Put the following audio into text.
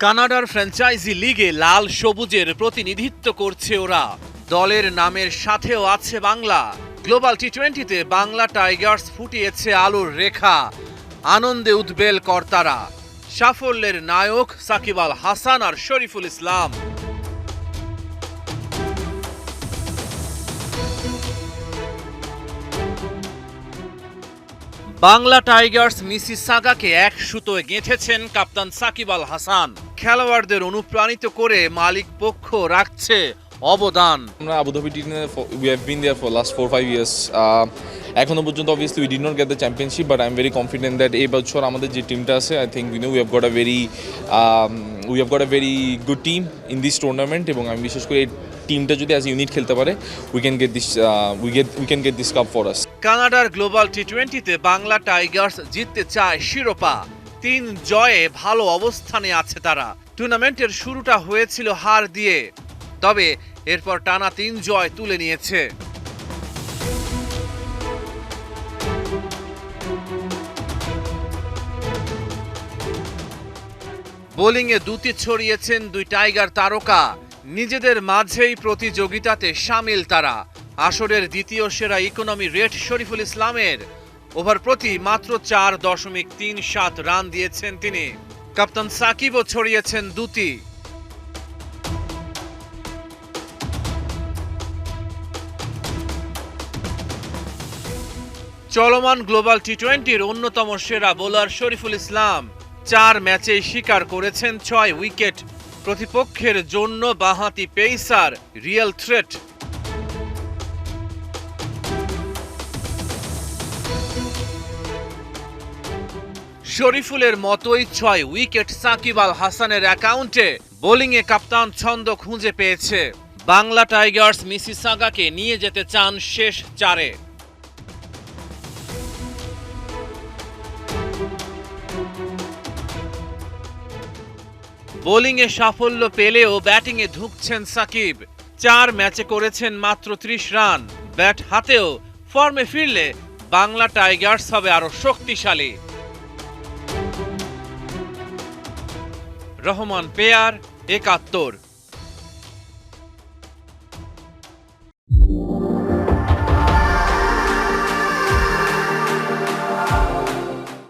কানাডার ফ্র্যাঞ্চাইজি লিগে লাল সবুজের প্রতিনিধিত্ব করছে ওরা। দলের নামের সাথেও আছে বাংলা। গ্লোবাল টি-20তে বাংলা টাইগার্স ফুটিয়েছে আলোর রেখা। আনন্দে উদ্বেল কর্তারা। সাফল্যের নায়ক সাকিব আল হাসান আর শরীফুল ইসলাম। বাংলা টাইগার্স মিসিসাগাকে এক সুতোয় গেঁথেছেন কাপ্তান সাকিব আল হাসান। খেলোয়াড়দের অনুপ্রাণিত করে মালিক পক্ষ রাখছে অবদান। আমরা আবুধাবি টিমে we have been there for last 4-5 years. এখনো পর্যন্ত obviously we did not get the championship, but I'm very confident that এই বছর আমাদের যে টিমটা আছে, I think we have got a very good team in this tournament, এবং আমি বিশেষ করে এই টিমটা যদি as ইউনিট খেলতে পারে, we can get this cup for us. কানাডার গ্লোবাল টি-20তে বাংলা টাইগার্স জিততে চায় শিরোপা। 3 জয়ে ভালো অবস্থানে আছে তারা। টুর্নামেন্টের শুরুটা হয়েছিল হার দিয়ে, তবে এরপর টানা 3 জয় তুলে নিয়েছে। বোলিংয়ে দুটি ছড়িয়েছেন 2 টাইগার তারকা। নিজেদের মাঝেই প্রতিযোগিতাতে শামিল তারা। আসরের দ্বিতীয় সেরা ইকোনমি রেট শরীফুল ইসলামের। ওভার প্রতি মাত্র 4.37 রান দিয়েছেন তিনি। কাপ্তান সাকিবও ছড়িয়েছেন দুটি। চলমান গ্লোবাল টি-20-র অন্যতম সেরা বোলার শরীফুল ইসলাম 4 ম্যাচেই শিকার করেছেন 6 উইকেট। প্রতিপক্ষের জন্য বাঁহাতি পেসার রিয়েল থ্রেট। শরীফুলের মতোই 6 উইকেট সাকিব আল হাসানের অ্যাকাউন্টে। বোলিংয়ে কাপ্তান ছন্দ খুঁজে পেয়েছে। বাংলা টাইগার্স মিসিসাগাকে নিয়ে যেতে চান শেষ 4-এ। বোলিংয়ে সাফল্য পেলেও ব্যাটিংয়ে ধুঁকছেন সাকিব। 4 ম্যাচে করেছেন মাত্র 30 রান। ব্যাট হাতেও ফর্মে ফিরলে বাংলা টাইগার্স হবে আরো শক্তিশালী। রহমান পেয়ার, 71।